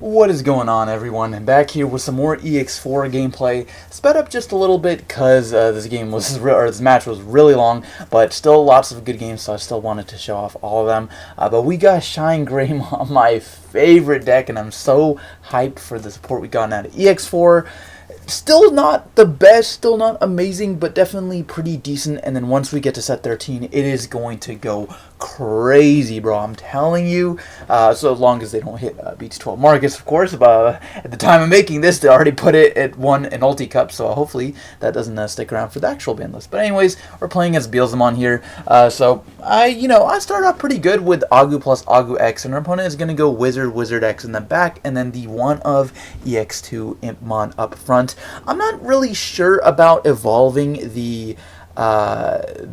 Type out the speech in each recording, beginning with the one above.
What is going on, everyone? I'm back here with some more EX4 gameplay. Sped up just a little bit because this match was really long, but still lots of good games, so I still wanted to show off all of them. But we got ShineGreymon, my favorite deck, and I'm so hyped for the support we got out of EX4. Still not the best, still not amazing, but definitely pretty decent. And then once we get to set 13, it is going to go crazy, bro. I'm telling you. So as long as they don't hit BT12 Marcus, of course. But at the time of making this, they already put it at an ulti cup. So hopefully that doesn't stick around for the actual ban list. But anyways, we're playing as Beelzemon here. So I started off pretty good with Agu plus Agu X, and our opponent is going to go Wizard X in the back, and then the one of EX2 Impmon up front. I'm not really sure about evolving the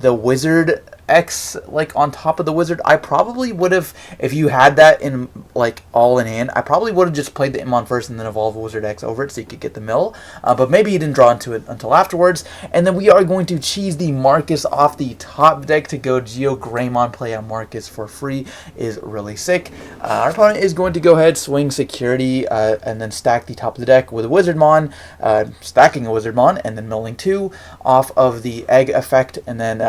Wizard X like on top of the Wizard. I probably would have, if you had that in like all in hand, I probably would have just played the Impmon first and then evolve Wizard X over it so you could get the mill. But maybe you didn't draw into it until afterwards. And then we are going to cheese the Marcus off the top deck to go ShineGreymon. Play on Marcus for free is really sick. Our opponent is going to go ahead, swing security, and then stack the top of the deck with a Wizardmon, stacking a Wizardmon, and then milling 2 off of the egg effect, and then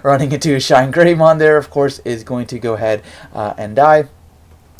running into ShineGreymon there, of course, is going to go ahead and die.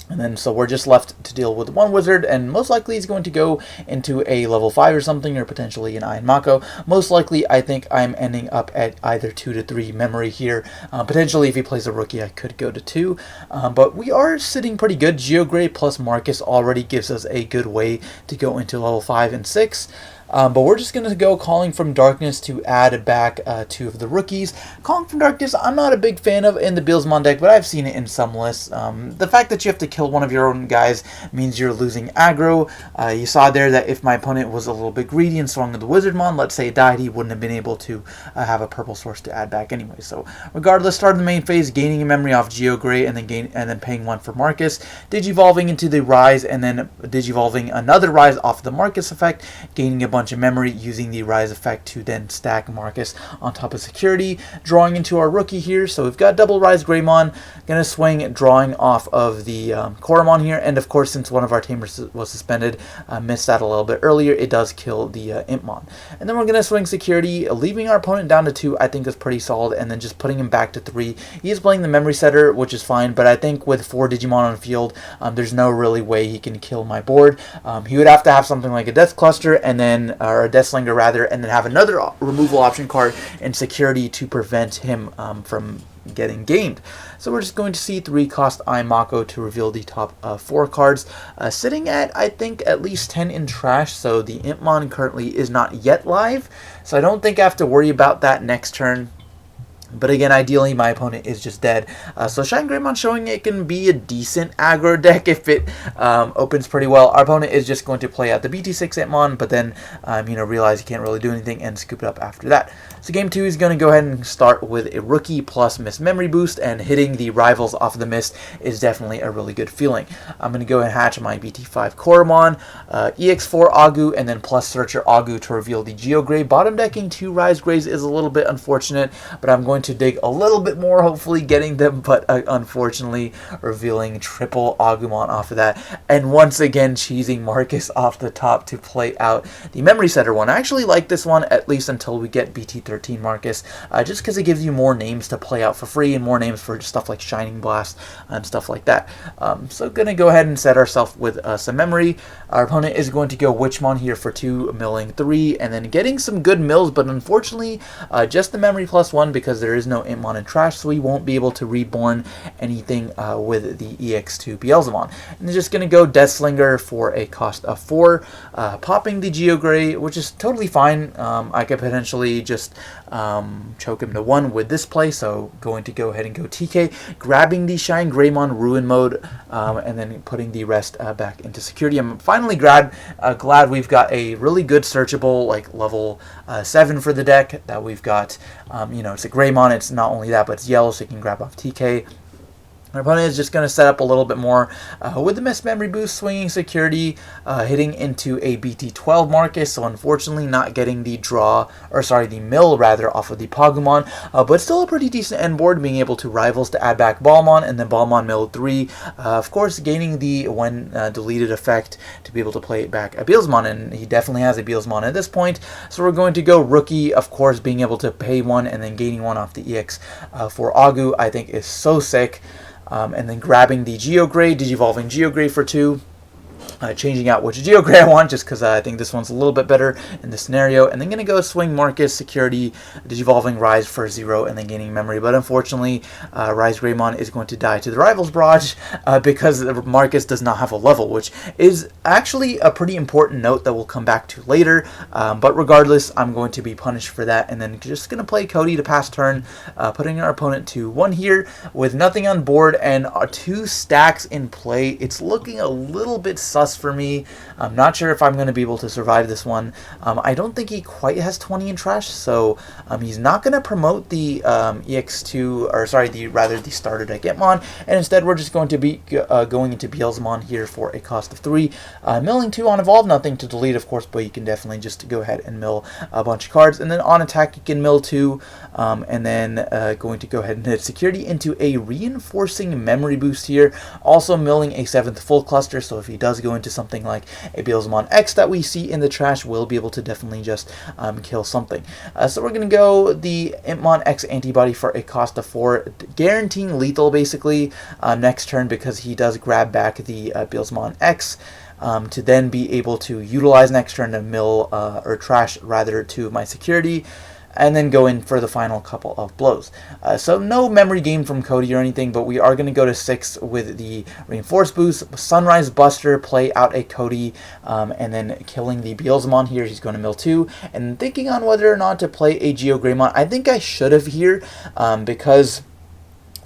And then so we're just left to deal with one wizard, and most likely he's going to go into a level 5 or something, or potentially an Iron Mako. Most likely, I think I'm ending up at either 2 to 3 memory here. Potentially, if he plays a rookie, I could go to 2. But we are sitting pretty good. ShineGreymon plus Marcus already gives us a good way to go into level 5 and 6. But we're just going to go Calling from Darkness to add back 2 of the rookies. Calling from Darkness, I'm not a big fan of in the Beelzemon deck, but I've seen it in some lists. The fact that you have to kill one of your own guys means you're losing aggro. You saw there that if my opponent was a little bit greedy and swung with the Wizardmon, let's say it died, he wouldn't have been able to have a purple source to add back anyway. So regardless, start of the main phase, gaining a memory off ShineGreymon and then paying 1 for Marcus, Digivolving into the Rise, and then Digivolving another Rise off the Marcus effect, gaining a bunch of memory, using the Rise effect to then stack Marcus on top of security, drawing into our rookie here. So we've got double Rise Greymon, gonna swing, drawing off of the Koromon here, and of course, since one of our tamers was suspended, missed that a little bit earlier, it does kill the Impmon. And then we're gonna swing security, leaving our opponent down to 2, I think is pretty solid, and then just putting him back to 3. He is playing the memory setter, which is fine, but I think with 4 Digimon on the field, there's no really way he can kill my board. He would have to have something like a Death Cluster, and then or a Deathslinger rather, and then have another removal option card and security to prevent him from getting gamed. So we're just going to see 3 cost Iron Mako to reveal the top 4 cards, sitting at I think at least 10 in trash. So the Impmon currently is not yet live, so I don't think I have to worry about that next turn. But again, ideally, my opponent is just dead. So ShineGreymon showing it can be a decent aggro deck if it opens pretty well. Our opponent is just going to play out the BT6 Impmon, but then realize he can't really do anything and scoop it up after that. So game 2 is going to go ahead and start with a rookie plus Mist Memory Boost, and hitting the rivals off of the Mist is definitely a really good feeling. I'm going to go ahead and hatch my BT5 Koromon, EX4 Agu, and then plus Searcher Agu to reveal the ShineGreymon. Bottom decking 2 Rise Greys is a little bit unfortunate, but I'm going to dig a little bit more, hopefully getting them, but unfortunately revealing triple Agumon off of that, and once again cheesing Marcus off the top to play out the memory setter one. I actually like this one, at least until we get BT13 Marcus, just because it gives you more names to play out for free and more names for stuff like Shining Blast and stuff like that. So gonna go ahead and set ourselves with some memory. Our opponent is going to go Witchmon here for 2, milling 3, and then getting some good mills, but unfortunately just the memory plus 1 because there is no Impmon in trash, so we won't be able to reborn anything with the EX2 Beelzemon. And they're just going to go Deathslinger for a cost of 4, popping the ShineGreymon, which is totally fine. I could potentially just choke him to 1 with this play, so going to go ahead and go TK, grabbing the ShineGreymon Ruin Mode, and then putting the rest back into security. I'm finally glad we've got a really good searchable, like level 7 for the deck, that we've got, it's a Greymon. It's not only that, but it's yellow, so you can grab off TK. Our opponent is just going to set up a little bit more with the Missed Memory Boost, swinging security, hitting into a BT12 Marcus, so unfortunately not getting the the mill rather, off of the Pagumon, but still a pretty decent end board, being able to Rivals to add back Balmon, and then Balmon mill 3, of course gaining the when deleted effect to be able to play it back a Beelzemon, and he definitely has a Beelzemon at this point, so we're going to go Rookie, of course, being able to pay 1 and then gaining 1 off the EX4 Agu, I think is so sick. And then grabbing the Geogray, Digivolving Geogray for 2. Changing out which Geogray I want, just because I think this one's a little bit better in this scenario. And then going to go swing Marcus, Security, Digivolving Rise for 0, and then gaining Memory. But unfortunately, ShineGreymon is going to die to the Rivals Barrage because Marcus does not have a level, which is actually a pretty important note that we'll come back to later. But regardless, I'm going to be punished for that. And then just going to play Cody to pass turn, putting our opponent to 1 here with nothing on board and 2 stacks in play. It's looking a little bit sus for me. I'm not sure if I'm going to be able to survive this one. I don't think he quite has 20 in trash, so he's not going to promote the EX2, or sorry, the starter deck Itmon, and instead we're just going to be going into Beelzemon here for a cost of 3. Milling 2 on Evolve, nothing to delete, of course, but you can definitely just go ahead and mill a bunch of cards, and then on attack you can mill 2, and then going to go ahead and hit Security into a Reinforcing Memory Boost here, also milling a 7th full cluster, so if he does go into something like a Beelzemon X that we see in the trash, we'll be able to definitely just kill something. So we're going to go the Impmon X Antibody for a cost of 4, guaranteeing lethal basically next turn, because he does grab back the Beelzemon X to then be able to utilize next turn to mill or trash rather to my Security, and then go in for the final couple of blows. So no memory gain from Cody or anything, but we are going to go to 6 with the Reinforce Boost, Sunrise Buster, play out a Cody, and then killing the Beelzemon here. He's going to mill 2, and thinking on whether or not to play a GeoGreymon. I think I should have here, because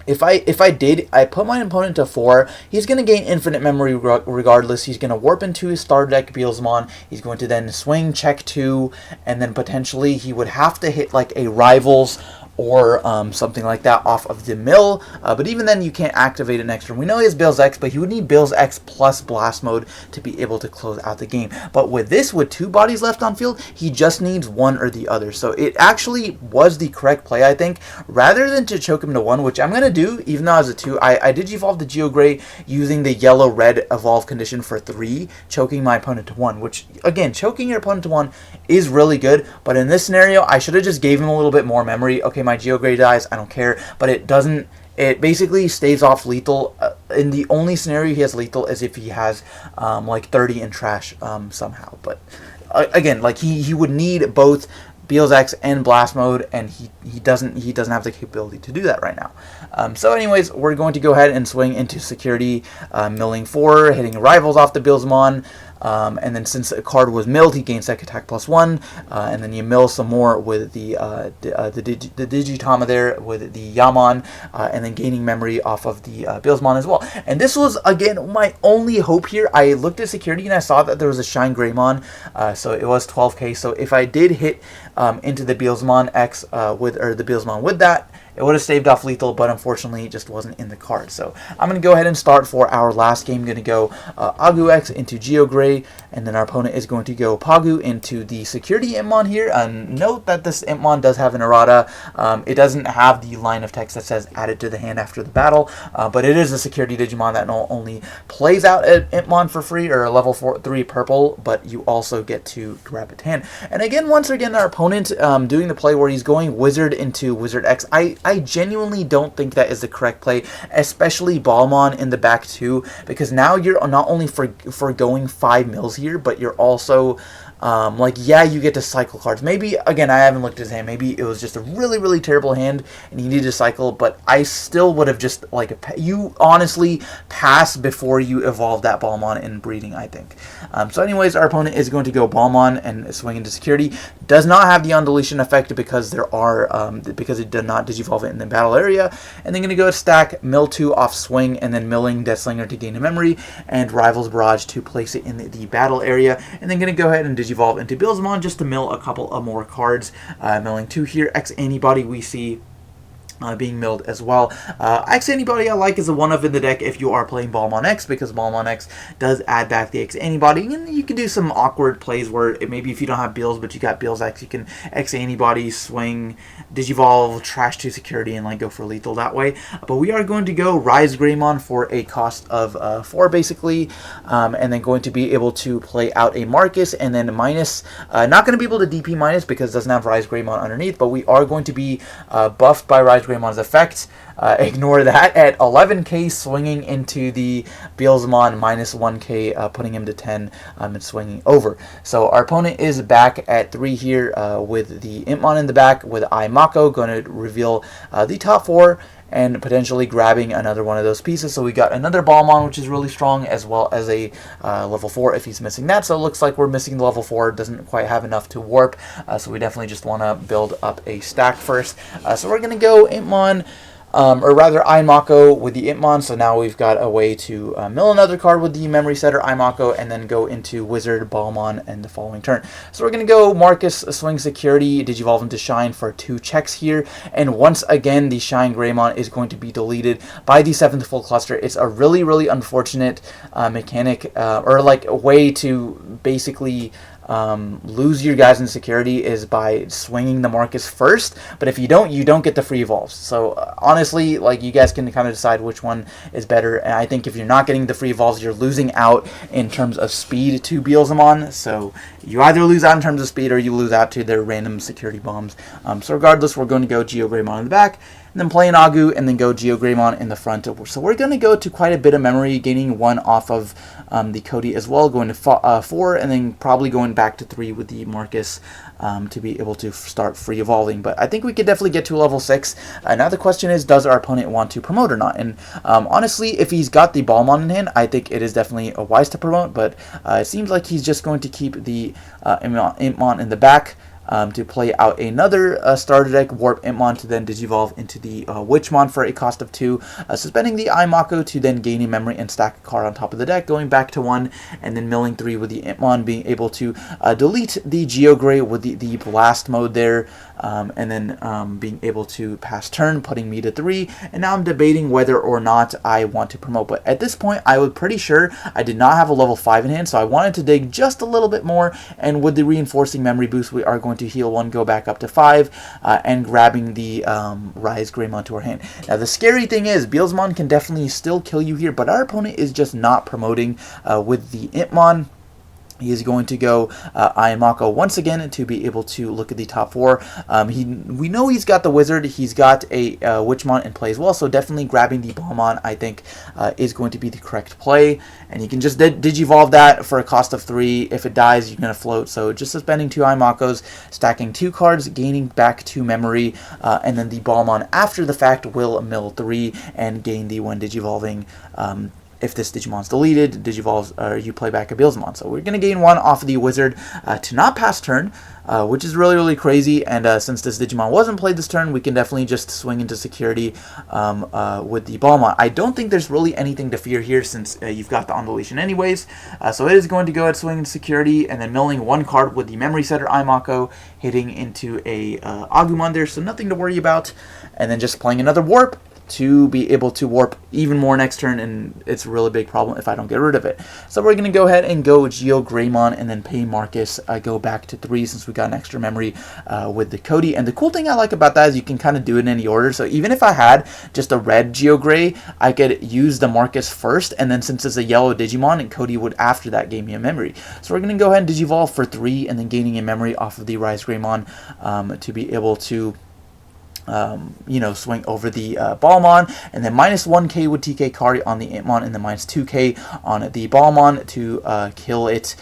If I did, I put my opponent to 4, he's going to gain infinite memory regardless. He's going to warp into his starter deck Beelzemon. He's going to then swing, check 2, and then potentially he would have to hit like a Rivals or something like that off of the mill, but even then you can't activate it next turn. We know he has Bills X, but he would need Bills X plus Blast Mode to be able to close out the game. But with this, with 2 bodies left on field, he just needs one or the other. So it actually was the correct play, I think. Rather than to choke him to 1, which I'm going to do, even though I was a 2, I did evolve the Geogray using the yellow-red evolve condition for 3, choking my opponent to 1, which, again, choking your opponent to 1 is really good, but in this scenario, I should have just gave him a little bit more memory. Okay, my Geogray dies, I don't care, but it doesn't, it basically stays off lethal. In the only scenario he has lethal is if he has like 30 in trash somehow, but again, like he would need both Beelz X and Blast Mode, and he doesn't have the capability to do that right now. So anyways, we're going to go ahead and swing into Security, milling 4, hitting Rivals off the Beelzemon. And then since a card was milled, he gains Sec Attack +1, and then you mill some more with the Digitama there with the Yaman, and then gaining memory off of the Beelzemon as well. And this was, again, my only hope here. I looked at Security and I saw that there was a ShineGreymon, so it was 12k. So if I did hit into the Beelzemon X the Beelzemon with that, it would have staved off lethal, but unfortunately it just wasn't in the card. So I'm going to go ahead and start for our last game. Going to go Agu X into Geogray, and then our opponent is going to go Pagu into the Security Impmon here. Note that this Impmon does have an errata. It doesn't have the line of text that says added to the hand after the battle, but it is a Security Digimon that not only plays out an Impmon for free, or a level 3 purple, but you also get to grab its hand. And again, once again, our opponent doing the play where he's going Wizard into Wizard X. I genuinely don't think that is the correct play, especially Balmon in the back too, because now you're not only forgoing 5 mills here, but you're also like, yeah, you get to cycle cards. Maybe, again, I haven't looked at his hand. Maybe it was just a really, really terrible hand and he needed to cycle, but I still would have just, like, you honestly pass before you evolve that Balmon in breeding, I think. So anyways, our opponent is going to go Balmon and swing into Security. Does not have the undeletion effect because there are, because it did not digivolve it in the battle area. And then going to go stack, mill 2 off swing, and then milling Deathslinger to gain a memory, and Rivals Barrage to place it in the battle area. And then going to go ahead and digivolve into Beelzemon just to mill a couple of more cards. Milling 2 here, X Antibody we see. being milled as well. X antibody I like is a one of in the deck if you are playing Beelzemon X, because Beelzemon X does add back the X antibody, and you can do some awkward plays where maybe if you don't have Beels but you got Beels X, you can X antibody, swing, Digivolve, trash to security, and like go for lethal that way. But we are going to go ShineGreymon for a cost of 4 basically, and then going to be able to play out a Marcus, and then minus, not going to be able to DP minus because it doesn't have ShineGreymon underneath, but we are going to be buffed by ShineGreymon's effect. Ignore that at 11k, swinging into the Beelzemon, minus 1k, putting him to 10 and swinging over. So our opponent is back at 3 here with the Impmon in the back, with Mako going to reveal the top 4 and potentially grabbing another one of those pieces. So we got another Beelzemon, which is really strong, as well as a level 4 if he's missing that. So it looks like we're missing the level 4, doesn't quite have enough to warp, so we definitely just want to build up a stack first. So we're going to go Impmon, or rather Mako with the Impmon. So now we've got a way to mill another card with the Memory Setter Mako, and then go into Wizard Beelzemon and the following turn. So we're going to go Marcus, swing security, Digivolve into Shine for 2 checks here, and once again the ShineGreymon is going to be deleted by the 7th full cluster. It's a really, really unfortunate mechanic, or like a way to basically lose your guys in security is by swinging the Marcus first, but if you don't get the free evolves. So honestly, like, you guys can kind of decide which one is better, and I think if you're not getting the free evolves, you're losing out in terms of speed to Beelzemon. So you either lose out in terms of speed or you lose out to their random security bombs. So regardless, we're going to go ShineGreymon in the back, and then play an Agu, and then go ShineGreymon in the front. So we're going to go to quite a bit of memory, gaining 1 off of the Cody as well, going to 4, and then probably going back to 3 with the Marcus to be able to start free evolving. But I think we could definitely get to level 6. Now the question is, does our opponent want to promote or not? And honestly, if he's got the Beelzemon in hand, I think it is definitely wise to promote, but it seems like he's just going to keep the Impmon in the back, to play out another starter deck, Warp Impmon, to then Digivolve into the Witchmon for a cost of 2, suspending the Mako to then gain a memory and stack a card on top of the deck, going back to 1, and then milling 3 with the Impmon, being able to delete the GeoGrey with the Blast mode there, and then being able to pass turn, putting me to 3, and now I'm debating whether or not I want to promote. But at this point, I was pretty sure I did not have a level 5 in hand, so I wanted to dig just a little bit more, and with the reinforcing memory boost, we are going to heal 1, go back up to 5, and grabbing the ShineGreymon to our hand. Now the scary thing is, Beelzemon can definitely still kill you here, but our opponent is just not promoting with the Impmon. He is going to go Mako once again to be able to look at the top 4. We know he's got the Wizard. He's got a Witchmon in play as well, so definitely grabbing the Beelzemon, I think, is going to be the correct play. And you can just Digivolve that for a cost of 3. If it dies, you're going to float. So just suspending 2 Makos, stacking 2 cards, gaining back 2 memory, and then the Beelzemon after the fact will mill 3 and gain the 1 Digivolving. If this Digimon's deleted, Digivolves, or you play back a Beelzemon. So we're going to gain 1 off of the Wizard to not pass turn, which is really, really crazy. And since this Digimon wasn't played this turn, we can definitely just swing into security with the Beelzemon. I don't think there's really anything to fear here, since you've got the Undulation anyways. So it is going to go ahead, swing into security, and then milling 1 card with the Memory Setter Mako, hitting into a Agumon there, so nothing to worry about. And then just playing another Warp to be able to warp even more next turn, and it's a really big problem if I don't get rid of it. So we're going to go ahead and go ShineGreymon and then pay Marcus, go back to 3 since we got an extra memory with the Cody. And the cool thing I like about that is you can kind of do it in any order. So even if I had just a red GeoGrey, I could use the Marcus first, and then since it's a yellow Digimon, and Cody would after that gain me a memory. So we're going to go ahead and Digivolve for 3 and then gaining a memory off of the ShineGreymon to be able to swing over the Beelzemon, and then minus 1k with TK Kari on the Impmon, and then minus 2k on the Beelzemon to kill it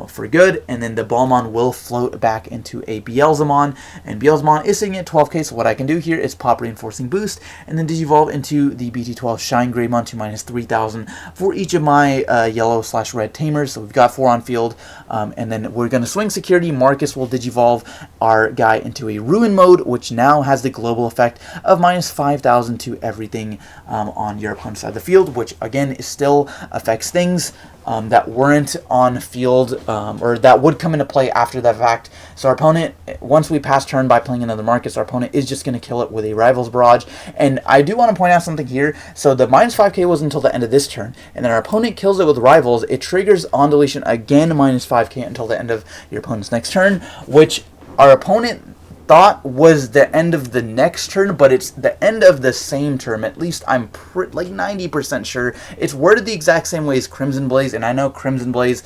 for good. And then the Beelzemon will float back into a Beelzemon, and Beelzemon is sitting at 12k, so what I can do here is pop Reinforcing Boost, and then Digivolve into the BT12 ShineGreymon to minus 3000 for each of my yellow/red Tamers. So we've got 4 on field, and then we're going to swing security. Marcus will Digivolve our guy into a Ruin mode, which now has the the global effect of minus 5,000 to everything on your opponent's side of the field, which again is still affects things that weren't on field or that would come into play after that fact. So our opponent, once we pass turn by playing another Marcus, our opponent is just going to kill it with a Rival's Barrage. And I do want to point out something here. So the minus 5k was until the end of this turn, and then our opponent kills it with Rivals. It triggers on deletion again minus 5k until the end of your opponent's next turn, which our opponent thought was the end of the next turn, but it's the end of the same turn. At least I'm like 90% sure. It's worded the exact same way as Crimson Blaze, and I know Crimson Blaze,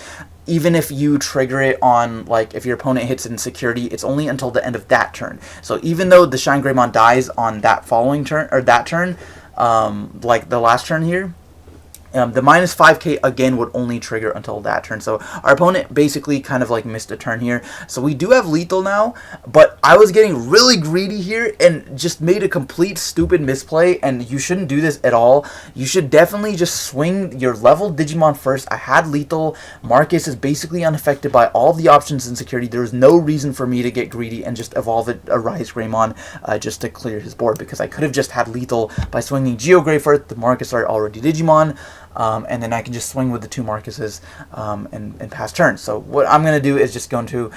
even if you trigger it on, like, if your opponent hits it in security, it's only until the end of that turn. So even though the ShineGreymon dies on that following turn, or that turn, like the last turn here, the minus 5k again would only trigger until that turn. So our opponent basically kind of like missed a turn here. So we do have lethal now, but I was getting really greedy here and just made a complete stupid misplay, and you shouldn't do this at all. You should definitely just swing your level Digimon first. I had lethal. Marcus is basically unaffected by all the options in security. There was no reason for me to get greedy and just evolve a ShineGreymon just to clear his board, because I could have just had lethal by swinging Geogray first. The Marcus are already Digimon. And then I can just swing with the two Marcuses and pass turns. So what I'm going to do is just going to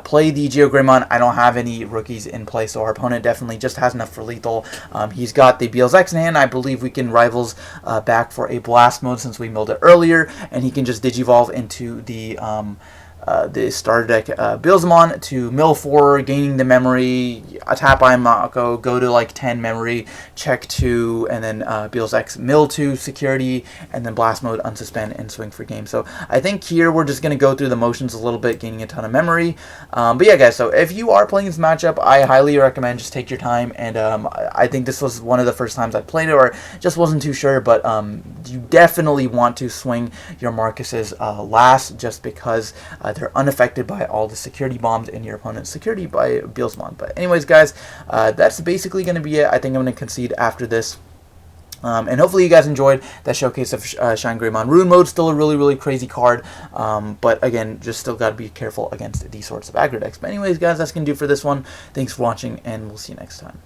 play the GeoGreymon. I don't have any rookies in play, so our opponent definitely just has enough for lethal. He's got the Beelzemon in hand. I believe we can Rivals back for a Blast mode since we milled it earlier, and he can just Digivolve into the starter deck Beelzemon to mill 4, gaining the memory, tap I Mako, go to like 10 memory, check 2, and then Beelzemon mill 2 security, and then blast mode, unsuspend, and swing for game. So I think here we're just going to go through the motions a little bit, gaining a ton of memory. But yeah, guys, so if you are playing this matchup, I highly recommend just take your time, and I think this was one of the first times I played it, or just wasn't too sure, but you definitely want to swing your Marcuses last, just because they're unaffected by all the security bombs in your opponent's security by Beelzemon. But anyways, guys, that's basically going to be it. I think I'm going to concede after this. And hopefully you guys enjoyed that showcase of ShineGreymon. Rune Mode, still a really, really crazy card. But again, just still got to be careful against these sorts of aggro decks. But anyways, guys, that's going to do for this one. Thanks for watching, and we'll see you next time.